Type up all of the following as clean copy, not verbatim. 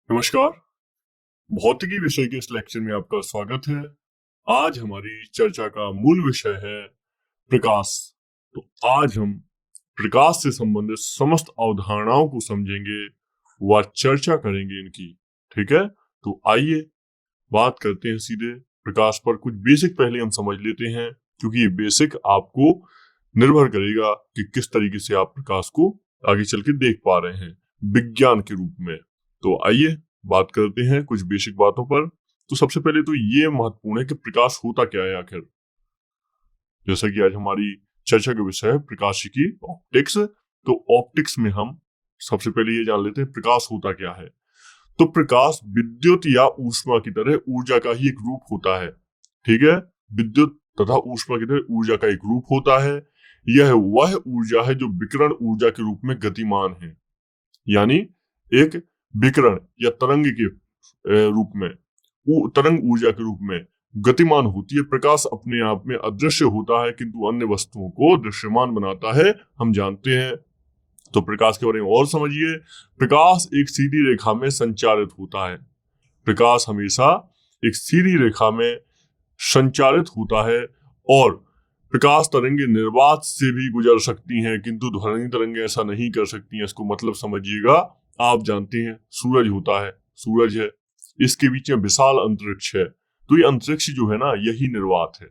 नमस्कार। भौतिकी विषय के इस लेक्चर में आपका स्वागत है। आज हमारी चर्चा का मूल विषय है प्रकाश। तो आज हम प्रकाश से संबंधित समस्त अवधारणाओं को समझेंगे व चर्चा करेंगे इनकी। ठीक है, तो आइए बात करते हैं सीधे प्रकाश पर। कुछ बेसिक पहले हम समझ लेते हैं, क्योंकि ये बेसिक आपको निर्भर करेगा कि किस तरीके से आप प्रकाश को आगे चल के देख पा रहे हैं विज्ञान के रूप में। तो आइए बात करते हैं कुछ बेसिक बातों पर। तो सबसे पहले तो ये महत्वपूर्ण है कि प्रकाश होता क्या है आखिर। जैसा कि आज हमारी चर्चा का विषय है प्रकाशिकी, ऑप्टिक्स। तो ऑप्टिक्स में हम सबसे पहले ये जान लेते हैं प्रकाश होता क्या है। तो प्रकाश विद्युत या ऊष्मा की तरह ऊर्जा का ही एक रूप होता है। ठीक है, विद्युत तथा ऊष्मा की तरह ऊर्जा का एक रूप होता है। यह वह ऊर्जा है जो विकिरण ऊर्जा के रूप में गतिमान है, यानी एक विकिरण या तरंग के रूप में, तरंग ऊर्जा के रूप में गतिमान होती है। प्रकाश अपने आप में अदृश्य होता है, किंतु अन्य वस्तुओं को दृश्यमान बनाता है, हम जानते हैं। तो प्रकाश के बारे में और समझिए। प्रकाश एक सीधी रेखा में संचारित होता है। प्रकाश हमेशा एक सीधी रेखा में संचारित होता है और प्रकाश तरंगे निर्वात से भी गुजर सकती हैं, किंतु ध्वनि तरंगे ऐसा नहीं कर सकती हैं। इसको मतलब समझिएगा। आप जानते हैं सूरज होता है, सूरज है, इसके बीच में विशाल अंतरिक्ष है। तो ये अंतरिक्ष जो है ना, यही निर्वात है।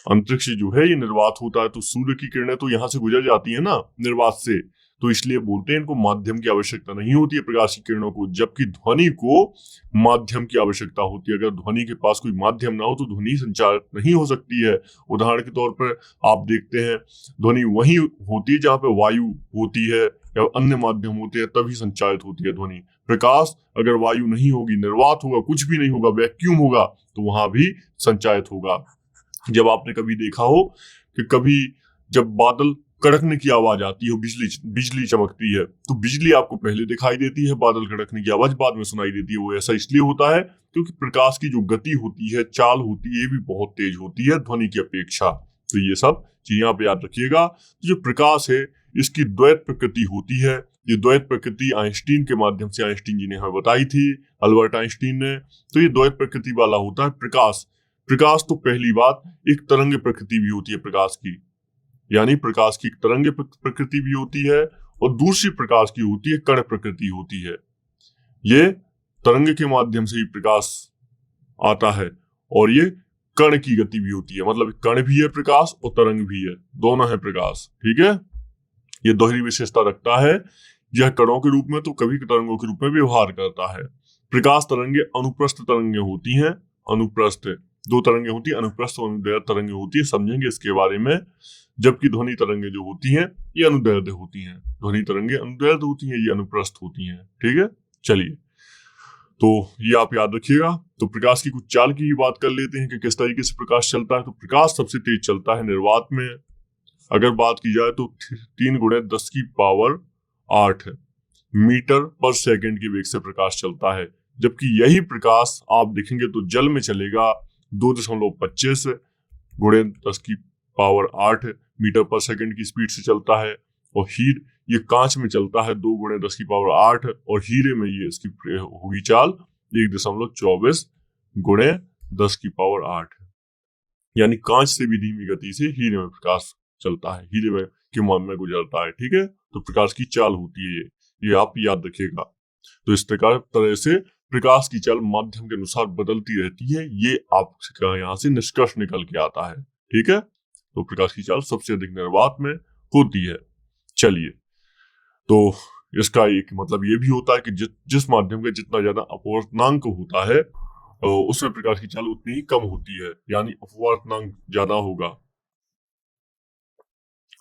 अंतरिक्ष जो है ये निर्वात होता है। तो सूर्य की किरणें तो यहाँ से गुजर जाती है ना निर्वात से, तो इसलिए बोलते हैं इनको माध्यम की आवश्यकता नहीं होती है प्रकाश की किरणों को, जबकि ध्वनि को माध्यम की आवश्यकता होती है। अगर ध्वनि के पास कोई माध्यम ना हो तो ध्वनि संचार नहीं हो सकती है। उदाहरण के तौर पर आप देखते हैं ध्वनि वही होती है जहाँ पे वायु होती है या अन्य माध्यम होते हैं, तभी संचारित होती है ध्वनि। प्रकाश अगर वायु नहीं होगी, निर्वात होगा, कुछ भी नहीं होगा, वैक्यूम होगा, तो वहां भी संचारित होगा। जब आपने कभी देखा हो कि कभी जब बादल कड़कने की आवाज आती है, बिजली चमकती है, तो बिजली आपको पहले दिखाई देती है, बादल कड़कने की आवाज बाद में सुनाई देती है। वो ऐसा इसलिए होता है क्योंकि प्रकाश की जो गति होती है, चाल होती है, ये भी बहुत तेज होती है ध्वनि की अपेक्षा। तो ये सब चीजें आप याद रखिएगा। तो जो प्रकाश है इसकी द्वैत प्रकृति होती है। ये द्वैत प्रकृति आइंस्टीन के माध्यम से आइंस्टीन जी ने हमें बताई थी, अल्बर्ट आइंस्टीन ने। तो ये द्वैत प्रकृति वाला होता है प्रकाश। प्रकाश तो पहली बात एक तरंग प्रकृति भी होती है प्रकाश की, यानी प्रकाश की एक तरंग प्रकृति भी होती है, और दूसरी प्रकाश की होती है कण प्रकृति होती है। ये तरंग के माध्यम से ही प्रकाश आता है, और ये कण की गति भी होती है। मतलब कण भी है प्रकाश और तरंग भी है, दोनों है प्रकाश। ठीक है, ये दोहरी विशेषता रखता है। यह कणों के रूप में तो कभी तरंगों के रूप में व्यवहार करता है। प्रकाश तरंगे अनुप्रस्थ तरंगे होती हैं। अनुप्रस्थ दो तरंगे होती है, अनुप्रस्थ और अनुदैर्घ्य तरंगे होती है, समझेंगे इसके बारे में। जबकि ध्वनि तरंगे जो होती हैं ये अनुदैर्घ्य होती हैं। ध्वनि तरंगे अनुदैर्घ्य होती हैं, ये अनुप्रस्थ होती हैं। ठीक है, चलिए, तो ये आप याद रखिएगा। तो प्रकाश की कुछ चाल की ही बात कर लेते हैं कि किस तरीके से प्रकाश चलता है। तो प्रकाश सबसे तेज चलता है निर्वात में। अगर बात की जाए तो 3 × 10⁸ मीटर पर सेकंड की वेग से प्रकाश चलता है। जबकि यही प्रकाश आप देखेंगे तो जल में चलेगा 2.25 × 10⁸ मीटर पर सेकंड की स्पीड से चलता है। और ये कांच में चलता है 2 × 10⁸, और हीरे में ये इसकी होगी चाल 1.24 × 10⁸। यानी कांच से भी धीमी गति से हीरे में प्रकाश चलता है, हीरे में के मान में गुजरता है। ठीक है, तो प्रकाश की चाल होती है ये आप याद रखिएगा। तो इस तरह से प्रकाश की चाल माध्यम के अनुसार बदलती रहती है, ये आपका यहाँ से निष्कर्ष निकल के आता है। ठीक है, तो प्रकाश की चाल सबसे अधिक निर्वात में होती है। चलिए, तो इसका एक मतलब ये भी होता है कि जिस माध्यम का जितना ज्यादा अपवर्तनांक होता है उसमें प्रकाश की चाल उतनी ही कम होती है। यानी अपवर्तनांक ज्यादा होगा,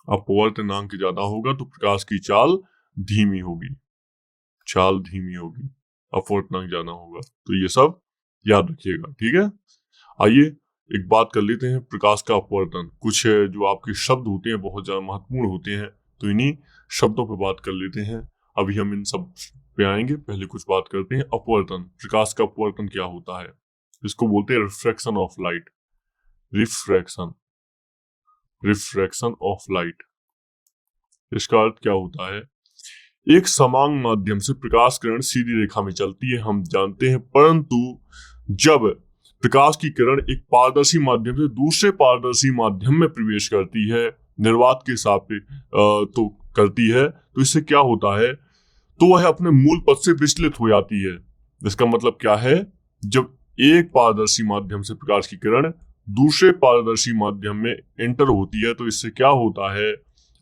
अपवर्तनांक ज्यादा होगा तो प्रकाश की चाल धीमी होगी, चाल धीमी होगी, अपवर्तनांक ज्यादा होगा। तो ये सब याद रखिएगा। ठीक है, आइए एक बात कर लेते हैं प्रकाश का अपवर्तन। कुछ जो आपके शब्द होते हैं बहुत ज्यादा महत्वपूर्ण होते हैं, तो इन्हीं शब्दों पर बात कर लेते हैं। अभी हम इन सब पे आएंगे, पहले कुछ बात करते हैं अपवर्तन। प्रकाश का अपवर्तन क्या होता है? इसको बोलते हैं refraction of light. Refraction of light, इसका अर्थ क्या होता है? एक समान माध्यम से प्रकाश किरण सीधी रेखा में चलती है, हम जानते हैं, परंतु जब प्रकाश की किरण एक पारदर्शी माध्यम से दूसरे पारदर्शी माध्यम में प्रवेश करती है, निर्वात के सापेक्ष तो करती है, तो इससे क्या होता है, तो वह अपने मूल पथ से विचलित हो जाती है। इसका मतलब क्या है, जब एक पारदर्शी माध्यम से प्रकाश की किरण दूसरे पारदर्शी माध्यम में एंटर होती है, तो इससे क्या होता है,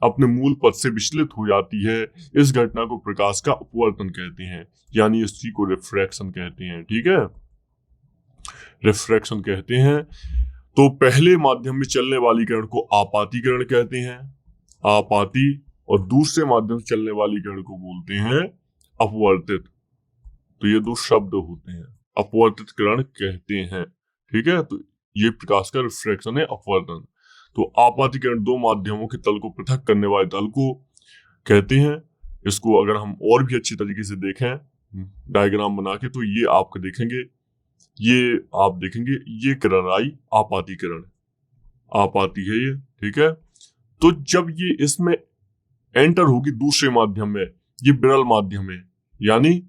अपने मूल पथ से विचलित हो जाती है। इस घटना को प्रकाश का अपवर्तन कहते हैं, यानी इसी को रिफ्रैक्शन कहते हैं। ठीक है, रिफ्रैक्शन कहते हैं। तो पहले माध्यम में चलने वाली किरण को आपाती किरण कहते हैं, आपाती, और दूसरे माध्यम से चलने वाली किरण को बोलते हैं अपवर्तित। तो ये दो शब्द होते हैं, अपवर्तित किरण कहते हैं। ठीक है, तो ये प्रकाश का रिफ्रैक्शन है, अपवर्तन। तो आपाती किरण दो माध्यमों के तल को पृथक करने वाले तल को कहते हैं। इसको अगर हम और भी अच्छी तरीके से देखें डायग्राम बना के, तो ये आप देखेंगे, ये आप देखेंगे, ये किरण आई आपाती किरण, आपाती है ये। ठीक है, तो जब ये इसमें एंटर होगी दूसरे माध्यम में, ये विरल माध्यम है, यानी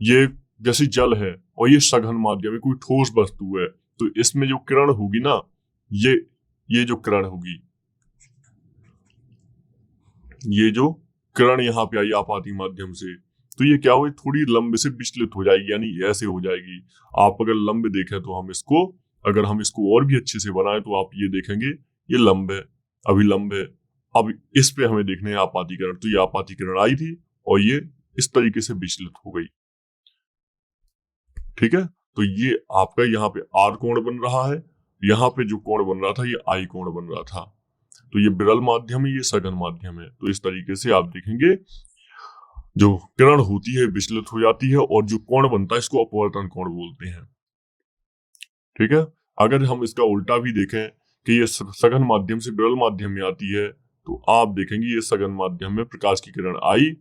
ये जैसे जल है और ये सघन माध्यम है, कोई ठोस वस्तु है, तो इसमें जो किरण होगी ना, ये जो किरण होगी, ये जो किरण यहाँ पे आई आपाती माध्यम से, तो ये क्या होगी, थोड़ी लंबे से विचलित हो जाएगी, यानी ऐसे हो जाएगी। आप अगर लंबे देखें तो हम इसको, अगर हम इसको और भी अच्छे से बनाए तो आप ये देखेंगे, ये लंबे, अभी लंबे, अब इस पे हमें देखने हैं आपाती किरण। तो ये आपाती किरण आई थी और ये इस तरीके से विचलित हो गई। ठीक है, तो ये आपका यहाँ पे आर कोण बन रहा है, यहाँ पे जो कोण बन रहा था ये आई कोण बन रहा था। तो ये विरल माध्यम है, ये सघन माध्यम है। तो इस तरीके से आप देखेंगे जो किरण होती है विचलित हो जाती है, और जो कोण बनता है इसको अपवर्तन कोण बोलते हैं। ठीक है, अगर हम इसका उल्टा भी देखें कि ये सघन माध्यम से विरल माध्यम में आती है, तो आप देखेंगे ये सघन माध्यम में प्रकाश की किरण आई,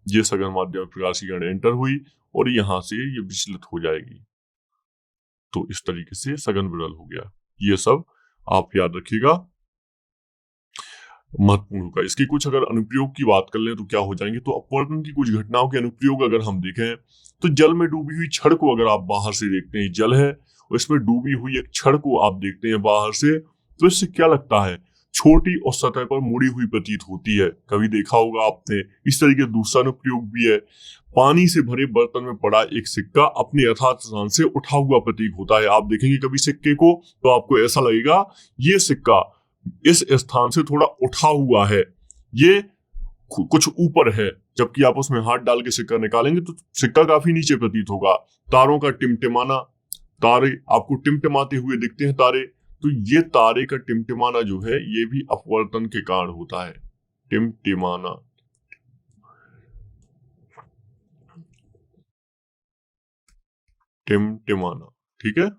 ये सघन माध्यम में प्रकाश की किरण एंटर हुई और यहां से ये विचलित हो जाएगी। तो इस तरीके से सघन विरल हो गया। ये सब आप याद रखिएगा, महत्वपूर्ण होगा। इसके कुछ अगर अनुप्रयोग की बात कर लें तो क्या हो जाएंगे, तो अपवर्तन की कुछ घटनाओं के अनुप्रयोग अगर हम देखें, तो जल में डूबी हुई छड़ को अगर आप बाहर से देखते हैं, जल है और इसमें डूबी हुई एक छड़ को आप देखते हैं बाहर से, तो इससे क्या लगता है, छोटी और सतह पर मुड़ी हुई प्रतीत होती है। कभी देखा होगा आपने। इस तरीके दूसरा अनुप्रयोग भी है, पानी से भरे बर्तन में पड़ा एक सिक्का अपने यथार्थ स्थान से उठा हुआ प्रतीक होता है। आप देखेंगे कभी सिक्के को तो आपको ऐसा लगेगा ये सिक्का इस स्थान से थोड़ा उठा हुआ है, ये कुछ ऊपर है, जबकि आप उसमें हाथ डाल के सिक्का निकालेंगे तो सिक्का काफी नीचे प्रतीत होगा। तारों का टिमटिमाना, तारे आपको टिमटिमाते हुए दिखते हैं तारे, तो ये तारे का टिमटिमाना जो है ये भी अपवर्तन के कारण होता है। टिमटिमाना, टिमटिमाना, ठीक है।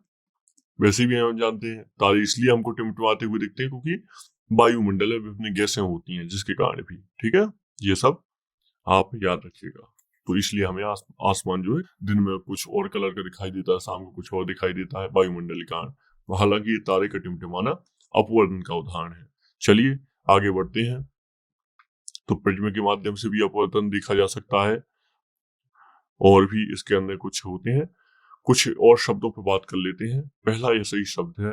वैसे भी हम जानते हैं तारे इसलिए हमको टिमटिमाते हुए दिखते हैं क्योंकि वायुमंडल में विभिन्न गैसें होती हैं जिसके कारण भी। ठीक है, ये सब आप याद रखिएगा। तो इसलिए हमें आसमान जो है दिन में कुछ और कलर का दिखाई देता है, शाम को कुछ और दिखाई देता है वायुमंडल के कारण। हालांकि ये तारे का टिमटिमाना अपवर्तन का उदाहरण है। चलिए आगे बढ़ते हैं। तो प्रिज्म के माध्यम से भी अपवर्तन देखा जा सकता है, और भी इसके अंदर कुछ होते हैं। कुछ और शब्दों पर बात कर लेते हैं। पहला ये सही शब्द है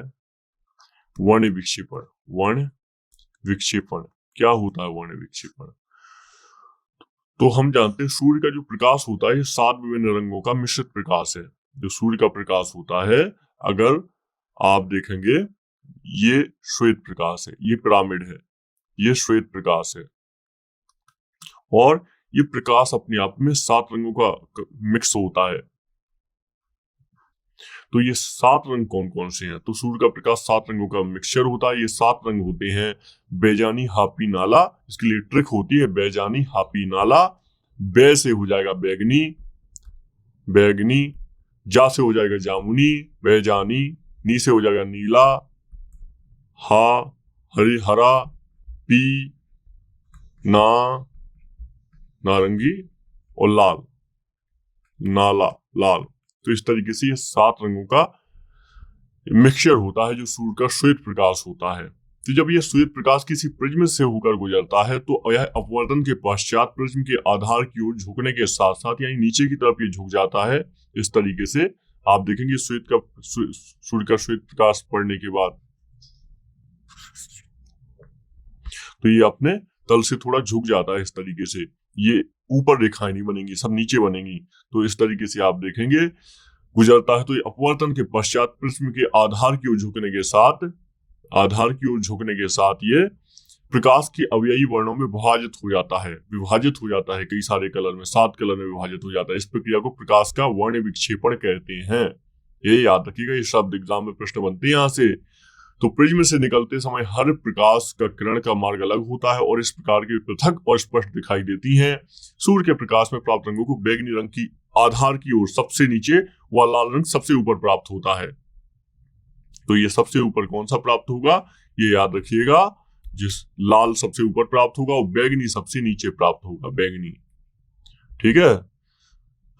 वर्ण विक्षेपण। वर्ण विक्षेपण क्या होता है? वर्ण विक्षेपण, तो हम जानते हैं सूर्य का जो प्रकाश होता है ये 7 विभिन्न रंगों का मिश्रित प्रकाश है। जो सूर्य का प्रकाश होता है, अगर आप देखेंगे ये श्वेत प्रकाश है, ये पिरामिड है, ये श्वेत प्रकाश है, और ये प्रकाश अपने आप में 7 रंगों का मिक्स होता है। तो ये 7 रंग कौन कौन से हैं? तो सूर्य का प्रकाश 7 रंगों का मिक्सचर होता है। ये 7 रंग होते हैं बेजानी हापी नाला, इसके लिए ट्रिक होती है बेजानी हापी नाला। बे से हो जाएगा बैगनी, बैगनी, जा से हो जाएगा जामुनी, बेजानी, नी से हो जाएगा नीला, हा हरी हरा, पी ना नारंगी, और लाल नाला लाल। तो इस तरीके से ये 7 रंगों का मिक्सचर होता है जो सूर्य का श्वेत प्रकाश होता है। तो जब यह श्वेत प्रकाश किसी प्रिज्म से होकर गुजरता है तो यह अपवर्तन के पश्चात प्रिज्म के आधार की ओर झुकने के साथ साथ यानी नीचे की तरफ ये झुक जाता है। इस तरीके से आप देखेंगे सूर्य का श्वेत प्रकाश पड़ने के बाद तो ये अपने तल से थोड़ा झुक जाता है। इस तरीके से ये ऊपर रेखाएं नहीं बनेंगी, सब नीचे बनेंगी। तो इस तरीके से आप देखेंगे गुजरता है तो ये अपवर्तन के पश्चात प्रिज्म के आधार की ओर झुकने के साथ ये प्रकाश के अवयवी वर्णों में विभाजित हो जाता है कई सारे कलर में, 7 कलर में विभाजित हो जाता है। इस प्रक्रिया को प्रकाश का वर्ण विक्षेपण कहते हैं। ये याद रखिएगा, ये शब्द एग्जाम में प्रश्न बनते हैं यहाँ से। तो प्रिज्म से निकलते समय हर प्रकाश का किरण का मार्ग अलग होता है और इस प्रकार के पृथक और स्पष्ट दिखाई देती हैं। सूर्य के प्रकाश में प्राप्त रंगों को बैगनी रंग की आधार की ओर सबसे नीचे व लाल रंग सबसे ऊपर प्राप्त होता है। तो ये सबसे ऊपर कौन सा प्राप्त होगा, ये याद रखिएगा, जिस लाल सबसे ऊपर प्राप्त होगा वो बैगनी सबसे नीचे प्राप्त होगा, बैगनी। ठीक है,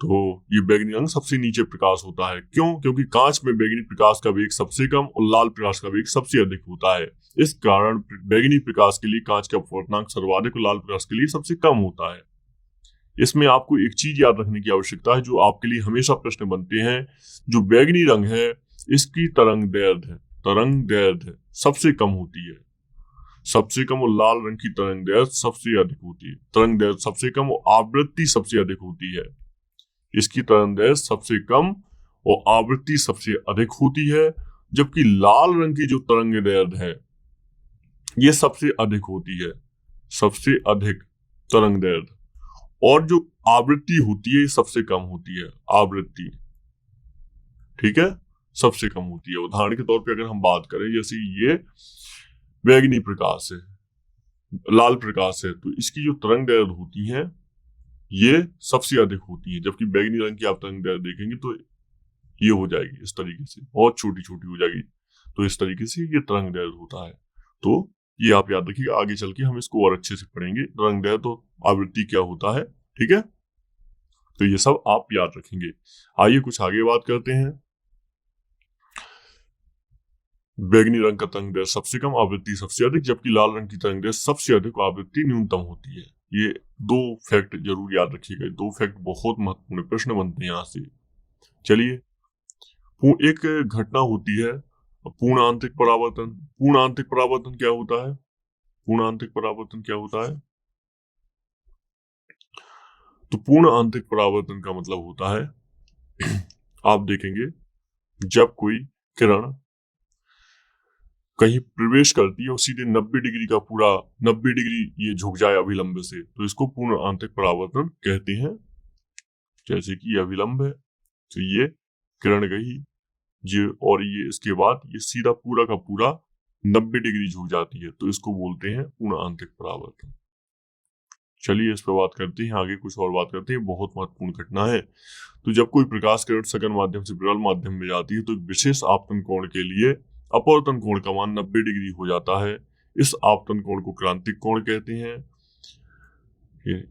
तो ये बैगनी रंग सबसे नीचे प्रकाश होता है। क्यों? क्योंकि कांच में बैगनी प्रकाश का वेग सबसे कम और लाल प्रकाश का वेग सबसे अधिक होता है। इस कारण बैगनी प्रकाश के लिए कांच का अपवर्तनांक सर्वाधिक और लाल प्रकाश के लिए सबसे कम होता है। इसमें आपको एक चीज याद रखने की आवश्यकता है जो आपके लिए हमेशा प्रश्न बनते हैं। जो बैगनी रंग है इसकी तरंगदैर्ध्य सबसे कम होती है, सबसे कम, और लाल रंग की तरंगदैर्ध्य सबसे अधिक होती है। तरंगदैर्ध्य सबसे कम और आवृत्ति सबसे अधिक होती है। इसकी तरंगदैर्ध्य सबसे कम और आवृत्ति सबसे अधिक होती है, जबकि लाल रंग की जो तरंगदैर्ध्य है ये सबसे अधिक होती है, सबसे अधिक तरंगदैर्ध्य, और जो आवृत्ति होती है ये सबसे कम होती है, आवृत्ति। ठीक है, सबसे कम होती है। उदाहरण के तौर पे अगर हम बात करें, जैसे ये बैगनी प्रकाश है, लाल प्रकाश है, तो इसकी जो तरंगदैर्ध्य होती है ये सबसे अधिक होती है, जबकि बैगनी रंग की आप तरंगदैर्ध्य देखेंगे तो ये हो जाएगी इस तरीके से, बहुत छोटी छोटी हो जाएगी। तो इस तरीके से ये तरंगदैर्ध्य होता है। तो ये आप याद रखिएगा, आगे चल के हम इसको और अच्छे से पढ़ेंगे, तरंगदैर्ध्य तो आवृत्ति क्या होता है। ठीक है, तो ये सब आप याद रखेंगे। आइए कुछ आगे बात करते हैं। बैगनी रंग का तरंगदैर्ध्य सबसे कम, आवृत्ति सबसे अधिक, जबकि लाल रंग की तरंगदैर्ध्य सबसे अधिक, आवृत्ति न्यूनतम होती है। ये 2 फैक्ट जरूर याद रखिएगा। 2 फैक्ट बहुत महत्वपूर्ण प्रश्न बनते हैं यहाँ से। चलिए, एक घटना होती है पूर्ण आंतरिक परावर्तन। पूर्ण आंतरिक परावर्तन क्या होता है? पूर्ण आंतरिक परावर्तन क्या होता है? तो पूर्ण आंतरिक परावर्तन का मतलब होता है आप देखेंगे जब कोई किरण कहीं प्रवेश करती है और सीधे 90 डिग्री का पूरा 90 डिग्री ये झुक जाए अभिलंब से, तो इसको पूर्ण आंतरिक परावर्तन कहते हैं। जैसे कि ये अभिलंब है, तो ये किरण गई ये, और ये इसके बाद ये सीधा पूरा का पूरा 90 डिग्री झुक जाती है, तो इसको बोलते हैं पूर्ण आंतरिक परावर्तन। चलिए इस पर बात करते हैं, आगे कुछ और बात करते हैं। बहुत महत्वपूर्ण घटना है। तो जब कोई प्रकाश किरण सघन माध्यम से विरल माध्यम में जाती है तो एक विशेष आपतन कोण के लिए अपवर्तन कोण का मान 90 डिग्री हो जाता है। इस आपतन कोण को क्रांतिक कोण कहते हैं,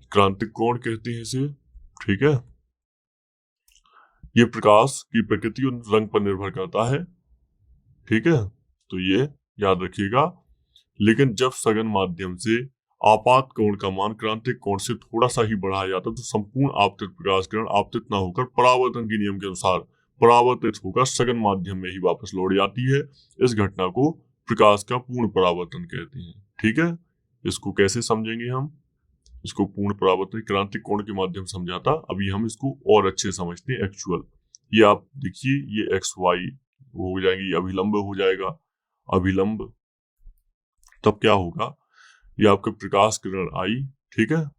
क्रांतिक कोण कहते हैं इसे। ठीक है, ये प्रकाश की प्रकृति और रंग पर निर्भर करता है। ठीक है, तो ये याद रखिएगा। लेकिन जब सघन माध्यम से आपात कोण का मान क्रांतिक कोण से थोड़ा सा ही बढ़ाया जाता है तो संपूर्ण आपतित प्रकाश किरण आपतित न होकर परावर्तन के नियम के अनुसार परावर्तित होकर सघन माध्यम में ही वापस लौट जाती है। इस घटना को प्रकाश का पूर्ण परावर्तन कहते हैं। ठीक है, इसको कैसे समझेंगे हम? इसको पूर्ण परावर्तन क्रांतिक कोण के माध्यम समझा था, अभी हम इसको और अच्छे समझते हैं। एक्चुअल ये आप देखिए, ये XY हो जाएंगे, अभिलंब हो जाएगा, अभिलंब। तब क्या होगा, ये आपका प्रकाश किरण आई। ठीक है,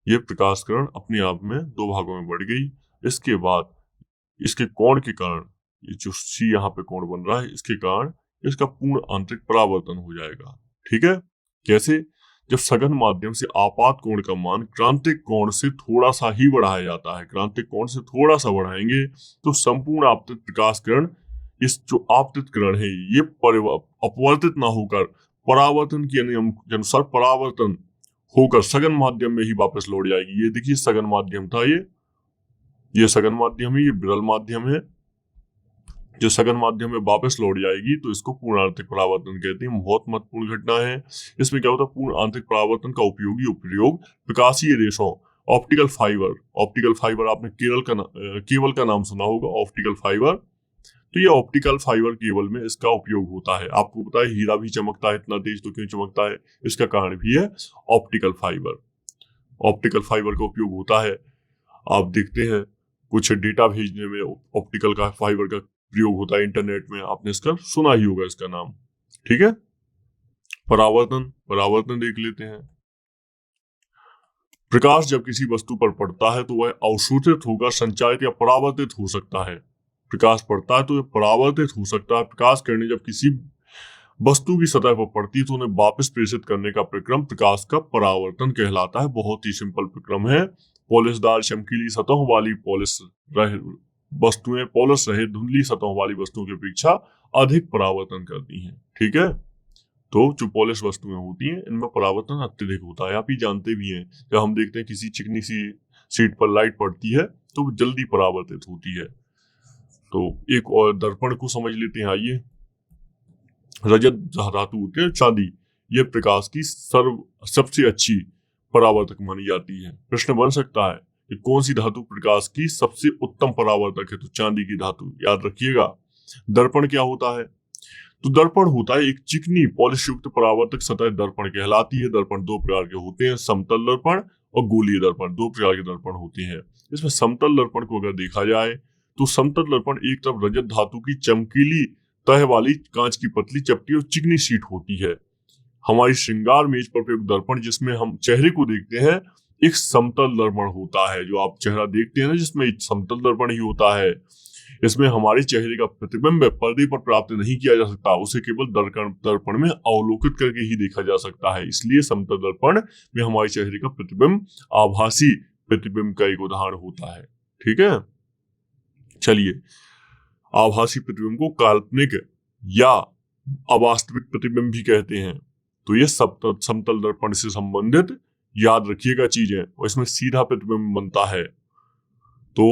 ये प्रकाश किरण अपने आप में 2 भागों में बढ़ गई। इसके बाद इसके कोण के कारण, ये जो C यहाँ पे कोण बन रहा है, इसके कारण इसका पूर्ण आंतरिक परावर्तन हो जाएगा। ठीक है, कैसे? जब सघन माध्यम से आपात कोण का मान क्रांतिक कोण से थोड़ा सा ही बढ़ाया जाता है, क्रांतिक कोण से थोड़ा सा बढ़ाएंगे तो संपूर्ण आपतित प्रकाश किरण, इस जो आपतित किरण है ये अपवर्तित ना होकर परावर्तन के नियम के अनुसार परावर्तन होकर सघन माध्यम में ही वापस लौट जाएगी। ये देखिए सघन माध्यम था, ये सघन माध्यम है, ये विरल माध्यम है। जो सघन माध्यम में वापस लौट जाएगी तो इसको पूर्ण आंतरिक परावर्तन कहते हैं। बहुत महत्वपूर्ण घटना है। इसमें क्या होता है, पूर्ण आंतरिक परावर्तन का उपयोगी प्रयोग प्रकाशीय रेशों ऑप्टिकल फाइबर आपने केबल का नाम सुना होगा, ऑप्टिकल फाइबर। तो ये ऑप्टिकल फाइबर केबल में इसका उपयोग होता है। आपको पता है हीरा भी चमकता है इतना तेज, तो क्यों चमकता है, इसका कारण भी है ऑप्टिकल फाइबर। ऑप्टिकल फाइबर का उपयोग होता है, आप देखते हैं कुछ डेटा भेजने में ऑप्टिकल का फाइबर का प्रयोग होता है इंटरनेट में, आपने इसका सुना ही होगा इसका नाम। ठीक है, परावर्तन देख लेते हैं। प्रकाश जब किसी वस्तु पर पड़ता है तो वह अवशोषित होकर संचारित या परावर्तित हो सकता है। प्रकाश पड़ता है तो यह परावर्तित हो सकता है। प्रकाश किरणें जब किसी वस्तु की सतह पर पड़ती है तो उन्हें वापस प्रेषित करने का प्रक्रम प्रकाश का परावर्तन कहलाता है। बहुत ही सिंपल प्रक्रम है। पॉलिशदार चमकीली सतहों वाली पॉलिश रहित धुंधली सतहों वाली वस्तुओं की अपेक्षा अधिक परावर्तन करती हैं। ठीक है, तो जो पॉलिश वस्तुएं होती हैं इनमें परावर्तन अत्यधिक होता है। आप ही जानते भी हैं, जब हम देखते हैं किसी चिकनी सी शीट पर लाइट पड़ती है तो वो जल्दी परावर्तित होती है। तो एक और दर्पण को समझ लेते हैं। आइए, रजत धातु होती है चांदी, यह प्रकाश की सबसे अच्छी परावर्तक मानी जाती है। प्रश्न बन सकता है कि कौन सी धातु प्रकाश की सबसे उत्तम परावर्तक है, तो चांदी की धातु। याद रखिएगा। दर्पण क्या होता है, तो दर्पण होता है एक चिकनी पॉलिश युक्त परावर्तक सतह, दर्पण कहलाती है। दर्पण दो प्रकार के होते हैं, समतल दर्पण और गोलीय दर्पण। दो प्रकार के दर्पण होते हैं। इसमें समतल दर्पण को अगर देखा जाए तो समतल दर्पण एक तरफ रजत धातु की चमकीली तह वाली कांच की पतली चपटी और चिकनी शीट होती है। हमारी श्रृंगार मेज पर प्रयुक्त दर्पण जिसमें हम चेहरे को देखते हैं एक समतल दर्पण होता है। जो आप चेहरा देखते हैं ना, जिसमें एक समतल दर्पण ही होता है। इसमें हमारे चेहरे का प्रतिबिंब पर्दे पर प्राप्त नहीं किया जा सकता, उसे केवल दर्पण में अवलोकित करके ही देखा जा सकता है। इसलिए समतल दर्पण में हमारे चेहरे का प्रतिबिंब आभासी प्रतिबिंब का एक उदाहरण होता है। ठीक है, चलिए, आभासी प्रतिबिंब को काल्पनिक या अवास्तविक प्रतिबिंब भी कहते हैं। तो ये समतल दर्पण से संबंधित याद रखिएगा चीजें, और इसमें सीधा प्रतिबिंब बनता है। तो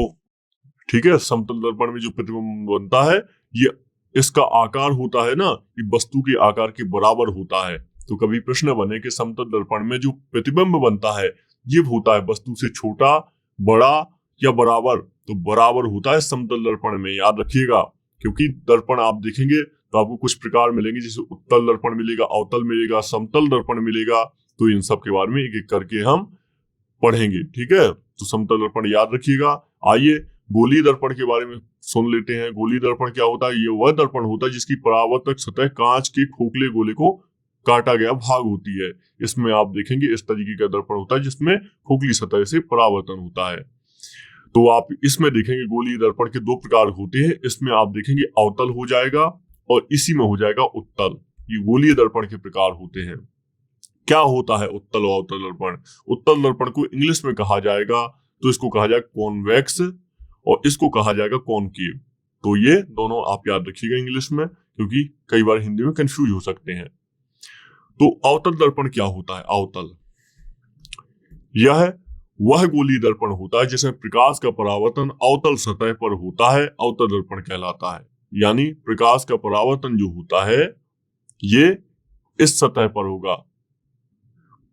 ठीक है, समतल दर्पण में जो प्रतिबिंब बनता है ये इसका आकार होता है ना, ये वस्तु के आकार के बराबर होता है। तो कभी प्रश्न बने कि समतल दर्पण में जो प्रतिबिंब बनता है ये होता है वस्तु से छोटा, बड़ा या बराबर, तो बराबर होता है समतल दर्पण में। याद रखिएगा, क्योंकि दर्पण आप देखेंगे तो आपको कुछ प्रकार मिलेंगे, जैसे उत्तल दर्पण मिलेगा, अवतल मिलेगा, समतल दर्पण मिलेगा। तो इन सब के बारे में एक एक करके हम पढ़ेंगे। ठीक है, तो समतल दर्पण याद रखिएगा। आइए गोलीय दर्पण के बारे में सुन लेते हैं। गोलीय दर्पण क्या होता है, ये वह दर्पण होता है जिसकी परावर्तक सतह कांच के खोखले गोले को काटा गया भाग होती है। इसमें आप देखेंगे इस तरीके का दर्पण होता है जिसमें खोखली सतह से परावर्तन होता है। तो आप इसमें देखेंगे गोलीय दर्पण के दो प्रकार होते हैं। इसमें आप देखेंगे अवतल हो जाएगा और इसी में हो जाएगा उत्तल। ये गोलीय दर्पण के प्रकार होते हैं। क्या होता है उत्तल और अवतल दर्पण? उत्तल दर्पण को इंग्लिश में कहा जाएगा, तो इसको कहा जाएगा कॉन्वेक्स और इसको कहा जाएगा कॉनकेव। तो ये दोनों आप याद रखिएगा इंग्लिश में, क्योंकि कई बार हिंदी में कंफ्यूज हो सकते हैं। तो अवतल दर्पण क्या होता है? अवतल यह वह गोलीय दर्पण होता है जिसमें प्रकाश का परावर्तन अवतल सतह पर होता है, अवतल दर्पण कहलाता है। यानी प्रकाश का परावर्तन जो होता है ये इस सतह पर होगा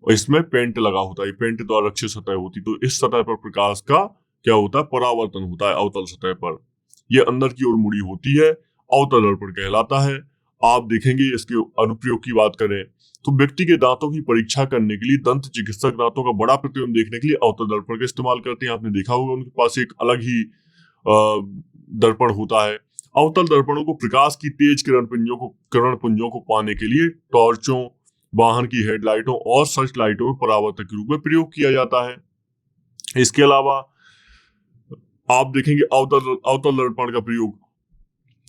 और इसमें पेंट लगा होता है, पेंट द्वारा रक्षित सतह होती, तो इस सतह पर प्रकाश का क्या होता है, परावर्तन होता है अवतल सतह पर। यह अंदर की ओर मुड़ी होती है, अवतल दर्पण कहलाता है। आप देखेंगे इसके अनुप्रयोग की बात करें तो व्यक्ति के दांतों की परीक्षा करने के लिए दंत चिकित्सक दांतों का बड़ा प्रतिबिंब देखने के लिए अवतल दर्पण का इस्तेमाल करते हैं। आपने देखा होगा उनके पास एक अलग ही दर्पण होता है। अवतल दर्पणों को प्रकाश की तेज किरण पुंजों को पाने के लिए टॉर्चों, वाहन की हेडलाइटों और सर्च लाइटों में परावर्तक के रूप में प्रयोग किया जाता है। इसके अलावा आप देखेंगे अवतल दर्पण का प्रयोग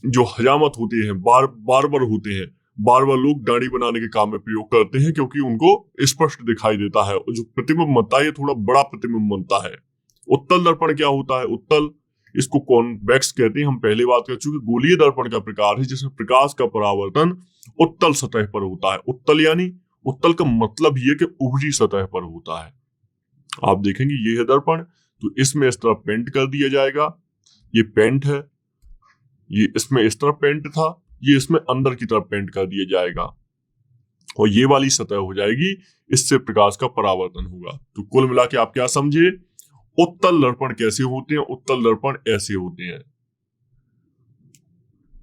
जो हजामत होते हैं, बार्बर होते हैं, बार्बर लोग दाढ़ी बनाने के काम में प्रयोग करते हैं, क्योंकि उनको स्पष्ट दिखाई देता है और जो प्रतिबिंब बनता है ये थोड़ा बड़ा प्रतिबिंब बनता है। उत्तल दर्पण क्या होता है? उत्तल, इसको कॉन्वेक्स कहते हैं। हम पहले बात कर चुके। गोलीय दर्पण का प्रकार है जिसमें प्रकाश का परावर्तन उत्तल सतह पर होता है। उत्तल यानी उत्तल का मतलब ये कि ऊपरी सतह पर होता है। आप देखेंगे ये है दर्पण, तो इसमें इस तरह पेंट कर दिया जाएगा, ये पेंट है, ये इसमें इस तरफ पेंट था, ये इसमें अंदर की तरफ पेंट कर दिया जाएगा और ये वाली सतह हो जाएगी, इससे प्रकाश का परावर्तन होगा। तो कुल मिला के आप क्या समझे, उत्तल दर्पण कैसे होते हैं, उत्तल दर्पण ऐसे होते हैं,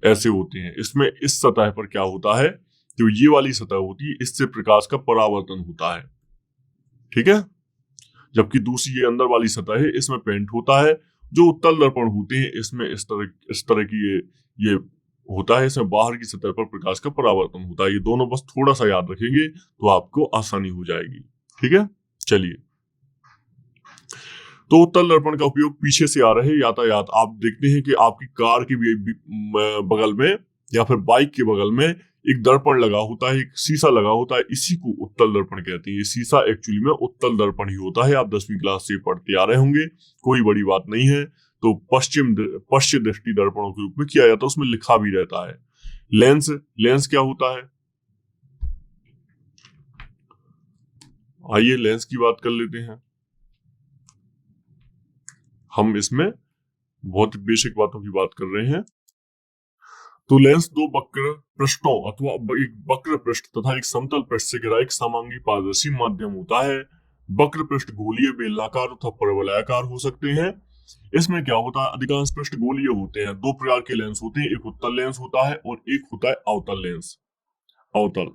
ऐसे होते हैं। इसमें इस सतह पर क्या होता है, जो ये वाली सतह होती है, इससे प्रकाश का परावर्तन होता है, ठीक है। जबकि दूसरी ये अंदर वाली सतह है, इसमें पेंट होता है। जो उत्तल दर्पण होते हैं इसमें इस तरह की ये होता है, इसमें बाहर की सतह पर प्रकाश का परावर्तन होता है। ये दोनों बस थोड़ा सा याद रखेंगे तो आपको आसानी हो जाएगी, ठीक है। चलिए, तो उत्तल दर्पण का उपयोग पीछे से आ रहे यातायात, आप देखते हैं कि आपकी कार के बगल में या फिर बाइक के बगल में एक दर्पण लगा होता है, एक शीशा लगा होता है, इसी को उत्तल दर्पण कहते हैं। ये शीशा एक्चुअली में उत्तल दर्पण ही होता है। आप 10वीं क्लास से पढ़ते आ रहे होंगे, कोई बड़ी बात नहीं है। तो पश्चिम दृष्टि दर्पणों के रूप में किया जाता है, उसमें लिखा भी रहता है। लेंस क्या होता है, आइए लेंस की बात कर लेते हैं। हम इसमें बहुत बेसिक बातों की बात कर रहे हैं। तो लेंस दो वक्र पृष्ठों अथवा एक वक्र पृष्ठ तथा एक समतल पृष्ठ से घिरा एक समांगी पारदर्शी माध्यम होता है। वक्र पृष्ठ गोलीय, बेलनाकार तथा परवलयाकार हो सकते हैं। इसमें क्या होता है, अधिकांश पृष्ठ गोलीय होते हैं। दो प्रकार के लेंस होते हैं, एक उत्तल लेंस होता है और एक होता है अवतल लेंस। अवतल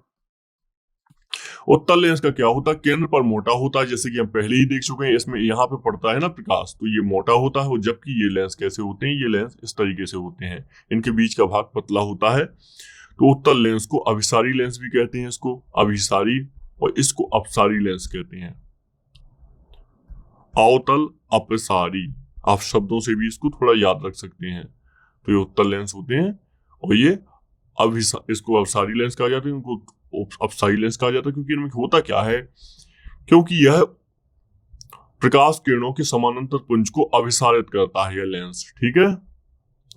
उत्तल लेंस का क्या होता है, केंद्र पर मोटा होता है, जैसे कि हम पहले ही देख चुके हैं। इसमें यहाँ पे पड़ता है ना प्रकाश, तो ये मोटा होता है। और जबकि ये लेंस कैसे होते हैं, ये लेंस इस तरीके से होते हैं, इनके बीच का भाग पतला होता है। तो उत्तल लेंस को अभिसारी लेंस भी कहते हैं, इसको अभिसारी, और इसको अपसारी लेंस कहते हैं। अवतल, अपसारी, आप शब्दों से भी इसको थोड़ा याद रख सकते हैं। तो ये उत्तल लेंस होते हैं और ये इसको अपसारी लेंस कहा जाता है, इनको अपसारी लेंस कहा जाता है। क्योंकि इनमें होता क्या है, क्योंकि यह प्रकाश किरणों के समानांतर पुंज को अभिसारित करता है यह लेंस, ठीक है।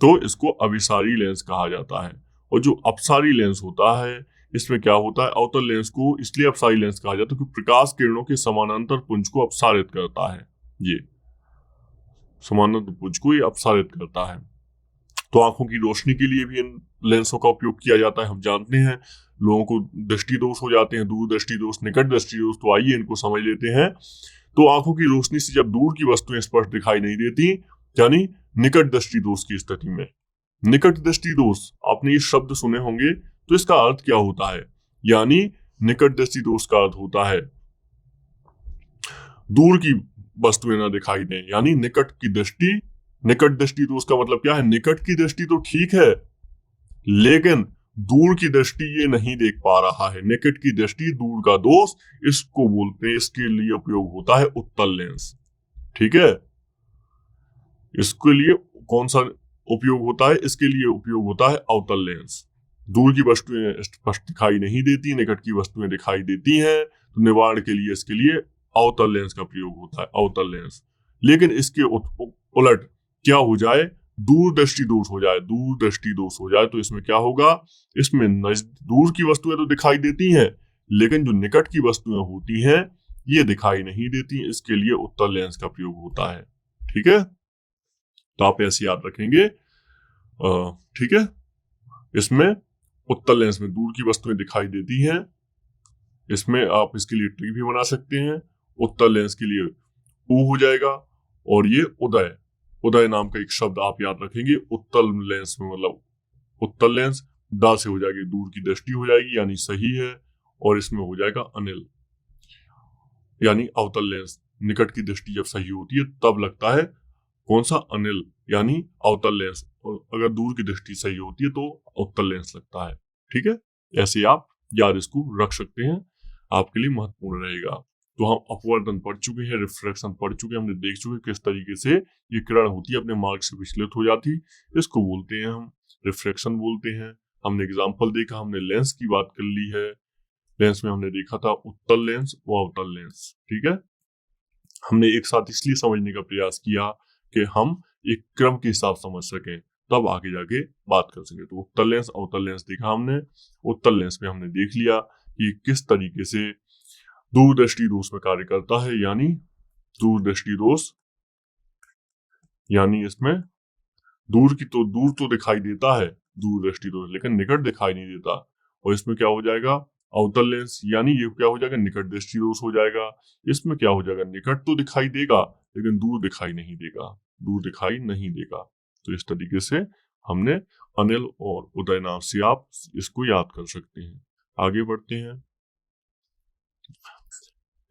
तो इसको अभिसारी लेंस कहा जाता है। और जो अपसारी लेंस होता है, इसमें क्या होता है, अवतल लेंस को इसलिए अपसारी लेंस कहा जाता है क्योंकि प्रकाश किरणों के समानांतर पुंज को अपसारित करता है। ये समानांतर पुंज को ये अपसारित करता है। तो आंखों की रोशनी के लिए भी इन लेंसों का उपयोग किया जाता है। हम जानते हैं लोगों को दृष्टि दोष हो जाते हैं, दूर दृष्टि दोष, निकट दृष्टि दोष। तो आइए इनको समझ लेते हैं। तो आंखों की रोशनी से जब दूर की वस्तुएं स्पष्ट दिखाई नहीं देती, यानी निकट दृष्टि दोष की स्थिति में। निकट दृष्टि दोष, आपने ये शब्द सुने होंगे, तो इसका अर्थ क्या होता है, यानी निकट दृष्टि दोष का अर्थ होता है दूर की वस्तुएं ना दिखाई दें, यानी निकट की दृष्टि। निकट दृष्टि दोष का मतलब क्या है, निकट की दृष्टि तो ठीक है लेकिन दूर की दृष्टि ये नहीं देख पा रहा है। निकट की दृष्टि, दूर का दोष, इसको बोलते हैं, इसके लिए उपयोग होता है उत्तल लेंस, ठीक है। इसके लिए कौन सा उपयोग होता है, इसके लिए उपयोग होता है अवतल लेंस। दूर की वस्तुएं स्पष्ट दिखाई नहीं देती, निकट की वस्तुएं दिखाई देती हैं, तो निवारण के लिए इसके लिए अवतल लेंस का प्रयोग होता है, अवतल लेंस। लेकिन इसके उलट क्या हो जाए, दूर दृष्टि दोष हो जाए, दूर दृष्टि दोष हो जाए, तो इसमें क्या होगा, इसमें दूर की वस्तुएं तो दिखाई देती हैं लेकिन जो निकट की वस्तुएं होती हैं ये दिखाई नहीं देती। इसके लिए उत्तल लेंस का प्रयोग होता है, ठीक है। तो आप ऐसे याद रखेंगे, ठीक है। इसमें उत्तल लेंस में दूर की वस्तुएं दिखाई देती हैं। इसमें आप इसके लिए ट्रिक भी बना सकते हैं। उत्तल लेंस के लिए ऊ हो जाएगा और ये उदय, उदय नाम का एक शब्द आप याद रखेंगे। उत्तल लेंस में मतलब उत्तल लेंस दा से हो जाएगी, दूर की दृष्टि हो जाएगी यानी सही है, और इसमें हो जाएगा अनिल, यानी अवतल लेंस। निकट की दृष्टि जब सही होती है तब लगता है कौन सा, अनिल, यानी अवतल लेंस। और अगर दूर की दृष्टि सही होती है तो उत्तल लेंस लगता है, ठीक है। ऐसे आप याद इसको रख सकते हैं, आपके लिए महत्वपूर्ण रहेगा। तो हम अपवर्तन पढ़ चुके हैं, रिफ्रैक्शन पढ़ चुके हैं, हमने देख चुके किस तरीके से ये किरण होती है अपने मार्ग से विचलित हो जाती, इसको बोलते हैं हम रिफ्रैक्शन बोलते हैं। हमने एग्जाम्पल देखा, हमने लेंस की बात कर ली है। लेंस में हमने देखा था उत्तल लेंस व अवतल लेंस, ठीक है। हमने एक साथ इसलिए समझने का प्रयास किया कि हम एक क्रम के हिसाब समझ सकें, तब आगे जाके बात कर सकें। तो उत्तल लेंस अवतल लेंस देखा हमने। उत्तल लेंस में हमने देख लिया कि किस तरीके से दूरदृष्टि दोष में कार्य करता है, यानी दूरदृष्टि दोष, यानी इसमें दूर तो दिखाई देता है, दूर दृष्टि तो, लेकिन निकट दिखाई नहीं देता। और इसमें क्या हो जाएगा, अवतल लेंस, यानी ये क्या हो जाएगा, निकट दृष्टि दोष हो जाएगा। इसमें क्या हो जाएगा, निकट तो दिखाई देगा लेकिन दूर दिखाई नहीं देगा, दूर दिखाई नहीं देगा। तो इस तरीके से हमने अनिल और उदय नाम से आप इसको याद कर सकते हैं। आगे बढ़ते हैं।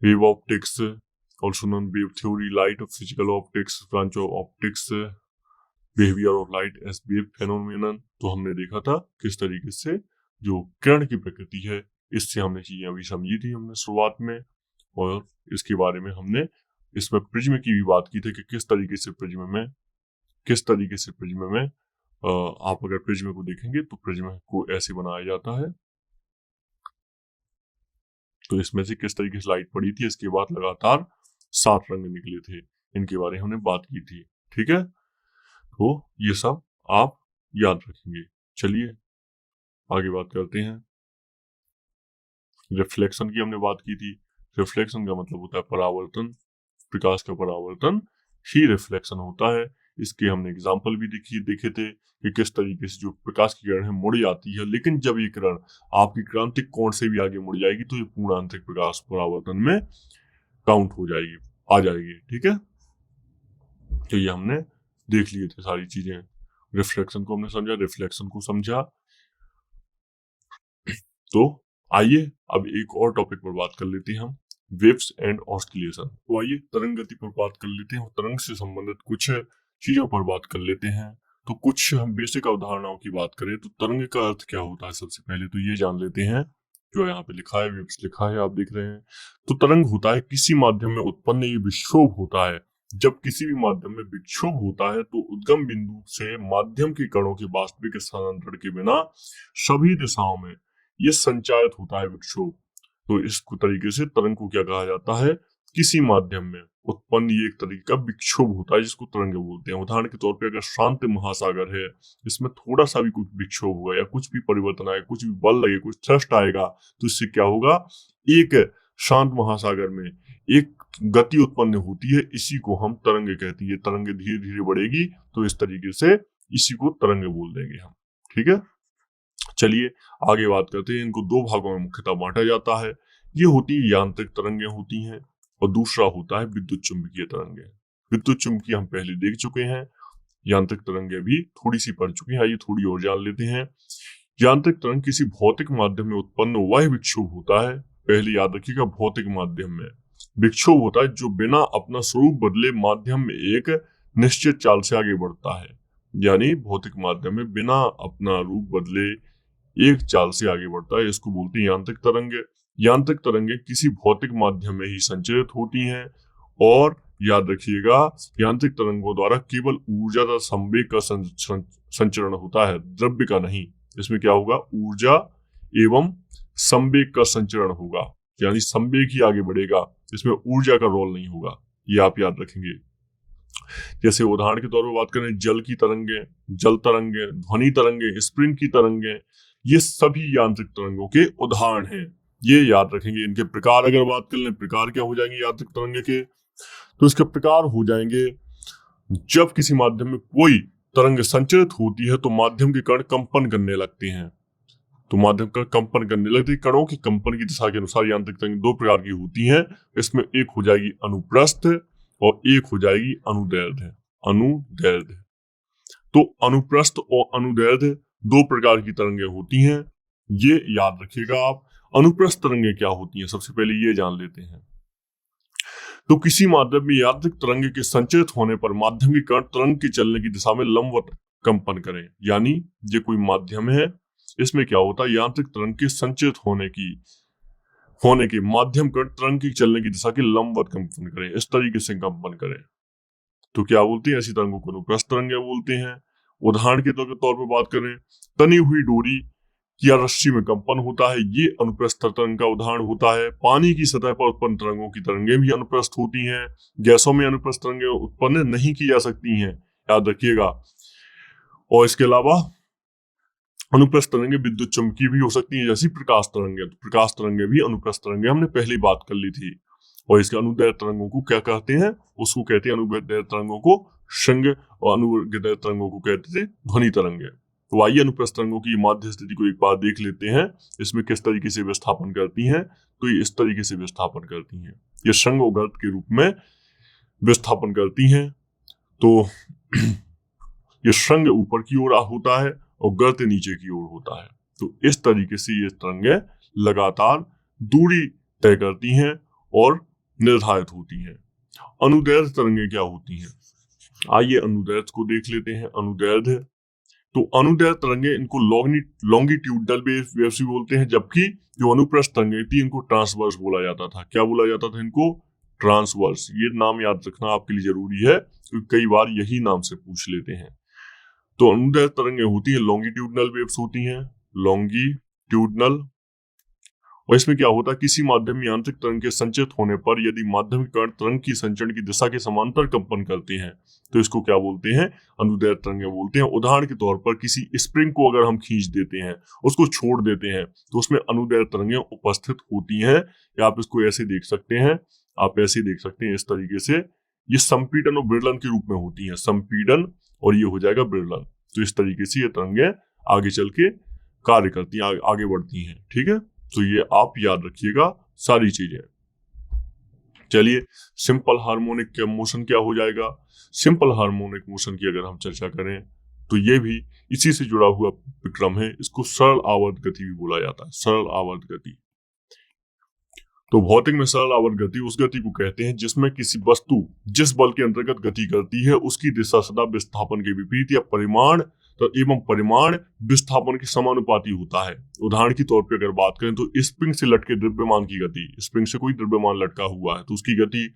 Wave optics, also known wave theory, light of physical optics, branch of optics, behavior of light as wave phenomenon। तो हमने देखा था किस तरीके से जो किरण की प्रकृति है, इससे हमने चीजें अभी समझी थी हमने शुरुआत में, और इसके बारे में हमने इसमें प्रिज्म की भी बात की थी कि किस तरीके से प्रिज्म में आप अगर प्रिज्म को देखेंगे तो प्रिज्म को ऐसे बनाया जाता है। तो इसमें से किस तरीके से लाइट पड़ी थी, इसके बाद लगातार 7 रंग निकले थे, इनके बारे में हमने बात की थी। ठीक है, तो ये सब आप याद रखेंगे। चलिए आगे बात करते हैं। रिफ्लेक्शन की हमने बात की थी। रिफ्लेक्शन का मतलब होता है परावर्तन, प्रकाश का परावर्तन ही रिफ्लेक्शन होता है। इसके हमने एग्जाम्पल भी देखे थे कि किस तरीके से जो प्रकाश की किरण है मुड़ जाती है, लेकिन जब ये किरण आपकी क्रांतिक कोण से भी आगे मुड़ जाएगी तो ये पूर्णांतरिक प्रकाश परावर्तन में काउंट हो जाएगी, आ जाएगी। ठीक है, तो ये हमने देख लिए थे सारी चीजें। रिफ्लेक्शन को हमने समझा, रिफ्लेक्शन को समझा। तो आइए अब एक और टॉपिक पर बात कर लेते हैं हम, वेव्स एंड ऑस्किलेशन। तो आइए तरंग गति पर बात कर लेते हैं, तरंग से संबंधित कुछ चीजों पर बात कर लेते हैं। तो कुछ हम बेसिक अवधारणाओं की बात करें तो तरंग का अर्थ क्या होता है, सबसे पहले तो ये जान लेते हैं। जो यहाँ पे लिखा है, वेव्स लिखा है, आप देख रहे हैं। तो तरंग होता है किसी माध्यम में उत्पन्न ये विक्षोभ होता है। जब किसी भी माध्यम में विक्षोभ होता है तो उद्गम बिंदु से माध्यम के कणों के वास्तविक स्थानांतरण के बिना सभी दिशाओं में ये संचारित होता है विक्षोभ। तो इस तरीके से तरंग को क्या कहा जाता है, किसी माध्यम में उत्पन्न ये एक तरीके का विक्षोभ होता है जिसको तरंग बोलते हैं। उदाहरण के तौर पे अगर शांत महासागर है, इसमें थोड़ा सा भी कुछ विक्षोभ होगा या कुछ भी परिवर्तन आएगा, कुछ भी बल लगे, कुछ थ्रस्ट आएगा, तो इससे क्या होगा, एक शांत महासागर में एक गति उत्पन्न होती है, इसी को हम तरंग कहते हैं। तरंग धीरे धीरे बढ़ेगी, तो इस तरीके से इसी को तरंग बोल देंगे हम। ठीक है, चलिए आगे बात करते हैं। इनको 2 भागों में मुख्यतः बांटा जाता है। ये होती है यांत्रिक तरंगें होती हैं, और दूसरा होता है विद्युत चुंबकीय तरंगें। विद्युत चुंबकीय हम पहले देख चुके हैं, यांत्रिक तरंगें भी थोड़ी सी पढ़ चुके हैं। आइए थोड़ी और जान लेते हैं। यांत्रिक तरंग किसी भौतिक माध्यम में उत्पन्न वह विक्षोभ होता है, पहले याद रखिएगा, भौतिक माध्यम में विक्षोभ होता है जो बिना अपना स्वरूप बदले माध्यम में एक निश्चित चाल से आगे बढ़ता है। यानी भौतिक माध्यम में बिना अपना रूप बदले एक चाल से आगे बढ़ता है, इसको बोलते हैं यांत्रिक तरंगे। यांत्रिक तरंगे किसी भौतिक माध्यम में ही संचरित होती हैं, और याद रखिएगा यांत्रिक तरंगों द्वारा केवल ऊर्जा तथा संवेग का संचरण होता है, द्रव्य का नहीं। इसमें क्या होगा, ऊर्जा एवं संवेग का संचरण होगा, यानी संवेग ही आगे बढ़ेगा, इसमें ऊर्जा का रोल नहीं होगा, ये आप याद रखेंगे। जैसे उदाहरण के तौर पर बात करें, जल की तरंगे, जल तरंगे, ध्वनि तरंगे, स्प्रिंग की तरंगे, ये सभी यांत्रिक तरंगों के उदाहरण हैं, ये याद रखेंगे। इनके प्रकार अगर बात कर लें, प्रकार क्या हो जाएंगे यांत्रिक तरंगे के, तो इसके प्रकार हो जाएंगे, जब किसी माध्यम में कोई तरंग संचरित होती है तो माध्यम के कण कंपन करने लगते हैं। तो माध्यम का कंपन करने लगते, कणों की कंपन की दिशा के अनुसार यांत्रिक तरंग 2 प्रकार की होती हैं। इसमें एक हो जाएगी अनुप्रस्थ और एक हो जाएगी अनुदैर्ध्य। अनुदैर्ध्य, तो अनुप्रस्थ और अनुदैर्ध्य 2 प्रकार की तरंगें होती हैं, ये याद रखिएगा आप। अनुप्रस्थ तरंगें क्या होती हैं, सबसे पहले ये जान लेते हैं। तो किसी माध्यम में यांत्रिक तरंगे के संचरित होने पर माध्यम के कण तरंग के चलने की दिशा में लंबवत कंपन करें। यानी ये कोई माध्यम है, इसमें क्या होता है, यांत्रिक तरंग के संचरित होने के माध्यम कण तरंग की चलने की दिशा के लंबवत कंपन करें, इस तरीके से कंपन करें, तो क्या बोलते हैं, ऐसी तरंगों को अनुप्रस्थ तरंगें बोलते हैं। उदाहरण के तौर पर बात करें, तनी हुई डोरी या रस्सी में कंपन होता है, ये अनुप्रस्थ तरंग का उदाहरण होता है। पानी की सतह पर उत्पन्न तरंगों की तरंगें भी अनुप्रस्थ होती हैं। गैसों में अनुप्रस्थ तरंगें उत्पन्न नहीं की जा सकती हैं, याद रखिएगा। और इसके अलावा अनुप्रस्थ तरंगें विद्युत चुम्बकीय भी हो सकती हैं, जैसी प्रकाश तरंगें। तो प्रकाश तरंगें भी अनुप्रस्थ तरंगें, हमने पहले बात कर ली थी। और इसके अनुदैर्ध्य तरंगों को क्या कहते हैं, उसको कहते हैं, अनुदैर्ध्य तरंगों को संग और अनुदैर्ध्य तरंगों को कहते थे ध्वनि तरंगे। तो आइए अनुप्रस्थ तरंगों की माध्य स्थिति को एक बार देख लेते हैं, इसमें किस तरीके से विस्थापन करती हैं। तो ये इस तरीके से विस्थापन करती हैं, ये संग और गर्त के रूप में विस्थापन करती हैं। तो ये संग ऊपर की ओर होता है और गर्त नीचे की ओर होता है। तो इस तरीके से ये तरंगें लगातार दूरी तय करती हैं और निर्धारित होती हैं। अनुदैर्ध्य तरंगें क्या होती हैं, आइए अनुदैर्ध्य को देख लेते हैं। अनुदैर्ध्य, तो अनुदैर्ध्य तरंगें इनको लॉन्गिट्यूडनल वेव्स भी बोलते हैं, जबकि जो अनुप्रस्थ तरंगें थी इनको ट्रांसवर्स बोला जाता था। क्या बोला जाता था इनको? ट्रांसवर्स। ये नाम याद रखना आपके लिए जरूरी है क्योंकि कई बार यही नाम से पूछ लेते हैं। तो अनुदैर्ध्य तरंगें होती हैं लॉन्गिट्यूडनल वेव्स होती हैं, लॉन्गिट्यूडनल। और इसमें क्या होता है, किसी माध्यम में यांत्रिक तरंग के संचित होने पर यदि माध्यमिक कण तरंग की संचरण की दिशा के समांतर कंपन करते हैं तो इसको क्या बोलते हैं? अनुदैर्ध्य तरंगें बोलते हैं। उदाहरण के तौर पर किसी स्प्रिंग को अगर हम खींच देते हैं, उसको छोड़ देते हैं, तो उसमें अनुदैर्ध्य तरंगें उपस्थित होती हैं। या आप इसको ऐसे देख सकते हैं, आप ऐसे देख सकते हैं इस तरीके से, ये संपीड़न और विरलन के रूप में होती है। संपीड़न और ये हो जाएगा विरलन। तो इस तरीके से ये तरंगें आगे चल के कार्य करती हैं, आगे बढ़ती हैं। ठीक है, तो ये आप याद रखिएगा सारी चीजें। चलिए, सिंपल हार्मोनिक मोशन क्या हो जाएगा? सिंपल हार्मोनिक मोशन की अगर हम चर्चा करें तो ये भी इसी से जुड़ा हुआ विक्रम है। इसको सरल आवर्त गति भी बोला जाता है, सरल आवर्त गति। तो भौतिक में सरल आवर्त गति उस गति को कहते हैं जिसमें किसी वस्तु जिस बल के अंतर्गत गति करती है उसकी दिशा सदा विस्थापन के विपरीत या परिमाण एवं परिमाण विस्थापन के समानुपाती होता है। उदाहरण के तौर पर अगर बात करें तो स्प्रिंग से लटके द्रव्यमान की गति, स्प्रिंग से कोई द्रव्यमान लटका हुआ है तो उसकी गति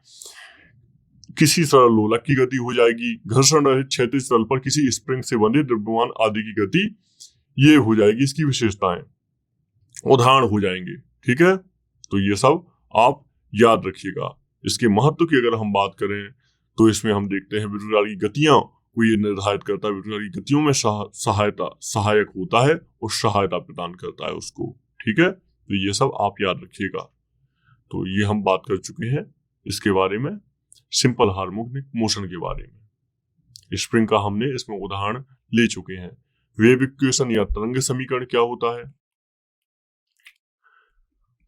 किसी सरल लोलक की गति हो जाएगी। घर्षण रहित क्षैतिज तल पर किसी स्प्रिंग से बंधे द्रव्यमान आदि की गति ये हो जाएगी, इसकी विशेषताएं उदाहरण हो जाएंगे। ठीक है, तो ये सब आप याद रखिएगा। इसके महत्व की अगर हम बात करें तो इसमें हम देखते हैं विद्युत की गतियां को ये निर्धारित करता है, विद्युत की गतियों में सहायक होता है और सहायता प्रदान करता है उसको। ठीक है, तो ये सब आप याद रखिएगा। तो ये हम बात कर चुके हैं इसके बारे में, सिंपल हार्मोनिक मोशन के बारे में। स्प्रिंग का हमने इसमें उदाहरण ले चुके हैं। वेव इक्वेशन या तरंग समीकरण क्या होता है?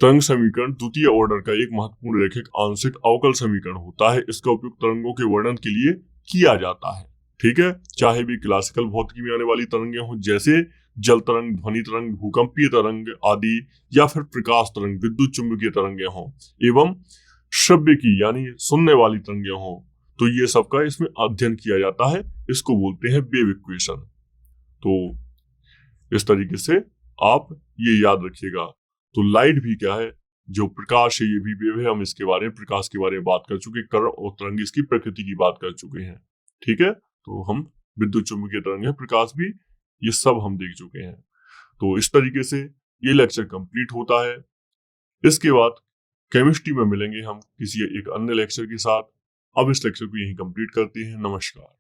तरंग समीकरण द्वितीय ऑर्डर का एक महत्वपूर्ण रैखिक आंशिक अवकल समीकरण होता है। इसका उपयोग तरंगों के वर्णन के लिए किया जाता है। ठीक है, चाहे भी क्लासिकल भौतिकी में आने वाली तरंगें हों जैसे जल तरंग, ध्वनि तरंग, भूकंपीय तरंग आदि, या फिर प्रकाश तरंग, विद्युत चुंबकीय तरंगें हों, एवं श्रव्य की यानी सुनने वाली तरंगें हों, तो ये सब का इसमें अध्ययन किया जाता है। इसको बोलते हैं वेव इक्वेशन। तो इस तरीके से आप ये याद रखिएगा। तो लाइट भी क्या है, जो प्रकाश है ये भी वेव है। हम इसके बारे में, प्रकाश के बारे में बात कर चुके, कण और तरंग इसकी प्रकृति की बात कर चुके हैं। ठीक है, तो हम विद्युत चुंबकीय तरंग है, प्रकाश भी, ये सब हम देख चुके हैं। तो इस तरीके से ये लेक्चर कंप्लीट होता है। इसके बाद केमिस्ट्री में मिलेंगे हम किसी एक अन्य लेक्चर के साथ। अब इस लेक्चर को यहीं कंप्लीट करते हैं। नमस्कार।